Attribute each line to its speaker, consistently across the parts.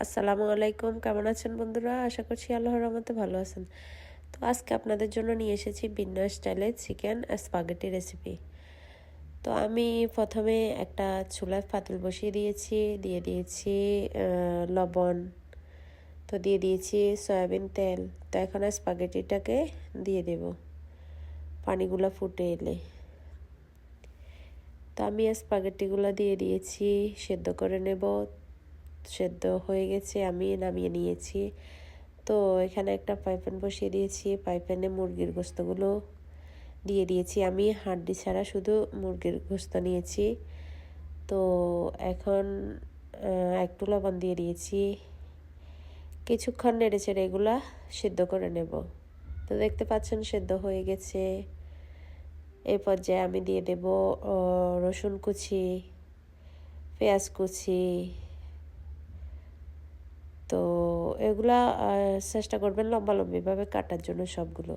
Speaker 1: আসসালামু আলাইকুম, কেমন আছেন বন্ধুরা? আশা করছি আল্লাহর রহমতে ভালো আছেন। তো আজকে আপনাদের জন্য নিয়ে এসেছি ভিন্ন স্টাইলে চিকেন স্পাগেটি রেসিপি। তো আমি প্রথমে একটা চুলায় পাতিল বসিয়ে দিয়েছি, দিয়ে দিয়েছি লবণ, তো দিয়ে দিয়েছি সয়াবিন তেল। তো এখন স্পাগেটিটাকে দিয়ে দেব পানিগুলো ফুটে এলে। তো আমি স্পাগেটিগুলো দিয়ে দিয়েছি, সেদ্ধ করে নেব। সেদ্ধ হয়ে গেছে, আমি নামিয়ে নিয়েছি। তো এখানে একটা ফ্রাই প্যান বসিয়ে দিয়েছি, ফ্রাই প্যানে মুরগির গোস্তগুলো দিয়ে দিয়েছি। আমি হাড্ডি ছাড়া শুধু মুরগির গোস্ত নিয়েছি। তো এখন একটু লবণ দিয়ে দিয়েছি, কিছুক্ষণ নেড়ে চেড়ে এগুলা সিদ্ধ করে নেব। তো দেখতে পাচ্ছেন সেদ্ধ হয়ে গেছে। এই পর্যায়ে আমি দিয়ে দেব রসুন কুচি, পেঁয়াজ কুচি। তো এগুলা চেষ্টা করবেন লম্বালম্বিভাবে কাটার জন্য সবগুলো।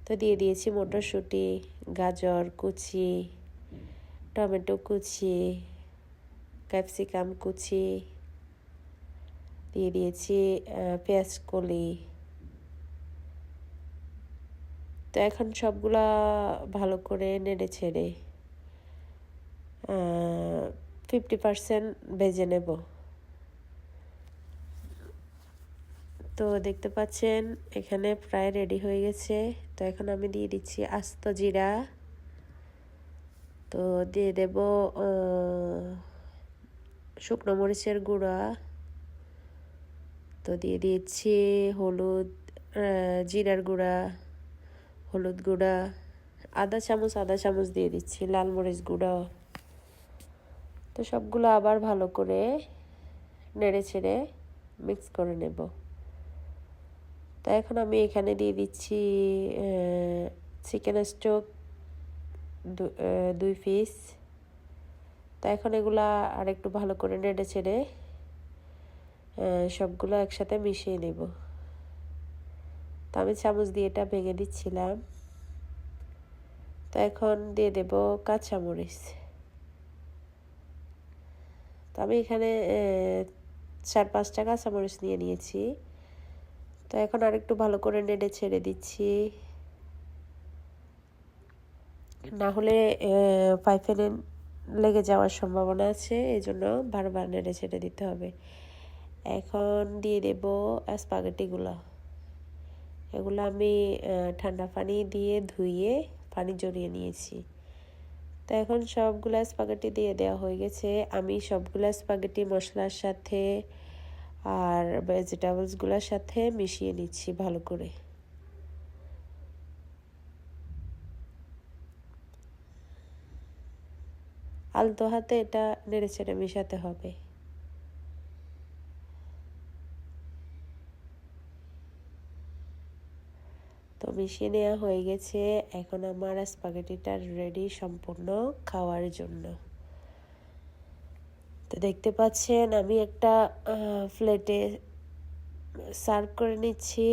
Speaker 1: তো দিয়ে দিয়েছি মটরশুঁটি, গাজর কুচি, টমেটো কুচি, ক্যাপসিকাম কুচি, দিয়ে দিয়েছি পেঁয়াজ কলি। তো এখন সবগুলা ভালো করে নেড়ে ছেড়ে 50% ভেজে নেব। তো দেখতে পাচ্ছেন এখানে প্রায় রেডি হয়ে গেছে। তো এখন আমি দিয়ে দিচ্ছি আস্ত জিরা, তো দিয়ে দেব শুকনো মরিচের গুঁড়া, তো দিয়ে দিচ্ছি হলুদ, জিরার গুঁড়া, হলুদ গুঁড়া, আধা চামচ দিয়ে দিচ্ছি লাল মরিচ গুঁড়া। তো সবগুলো আবার ভালো করে নেড়ে ছেড়ে মিক্স করে নেব। তো এখন আমি এখানে দিয়ে দিচ্ছি চিকেন স্টক 2 পিস। তো এখন এগুলা আরেকটু ভালো করে নেড়ে ছেড়ে সবগুলো একসাথে মিশিয়ে নেব। তো আমি চামচ দিয়ে এটা ভেঙে দিচ্ছিলাম। তো এখন দিয়ে দেব কাঁচামরিচ। তো আমি এখানে 4-5টা কাঁচামরিচ নিয়ে নিয়েছি। তো এখন আরেকটু ভালো করে নেড়ে ছেড়ে দিচ্ছি, না হলে পাইপে লেগে যাওয়ার সম্ভাবনা আছে, এই জন্য বারবার নেড়ে ছেড়ে দিতে হবে। এখন দিয়ে দেব স্পাগেটিগুলো। এগুলো আমি ঠান্ডা পানি দিয়ে ধুয়ে পানি জড়িয়ে নিয়েছি। তো এখন সবগুলো স্পাগেটি দিয়ে দেওয়া হয়ে গেছে। আমি সবগুলো স্পাগেটি মশলার সাথে আর ভেজিটেবলসগুলোর সাথে মিশিয়ে নিচ্ছি ভালো করে। আলতো হাতে এটা নেড়ে চেড়ে মেশাতে হবে। তো মিশিয়ে নেওয়া হয়ে গেছে। এখন আমার স্পাগেটিটা রেডি সম্পূর্ণ খাওয়ার জন্য। তো দেখতে পাচ্ছেন আমি একটা প্লেটে সার্ভ করে নিচ্ছি।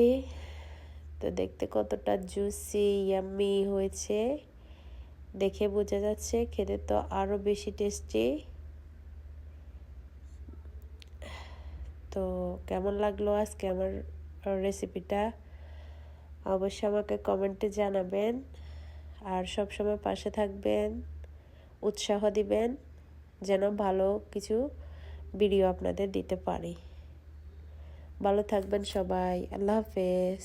Speaker 1: তো দেখতে কতটা জুসি ইয়াম্মি হয়েছে দেখে বোঝা যাচ্ছে, খেতে তো আরও বেশি টেস্টি। তো কেমন লাগলো আজকে আমার রেসিপিটা অবশ্যই আমাকে কমেন্টে জানাবেন। আর সব সময় পাশে থাকবেন, উৎসাহ দিবেন যেন ভালো কিছু ভিডিও আপনাদের দিতে পারি। ভালো থাকবেন সবাই, আল্লাহ হাফেজ।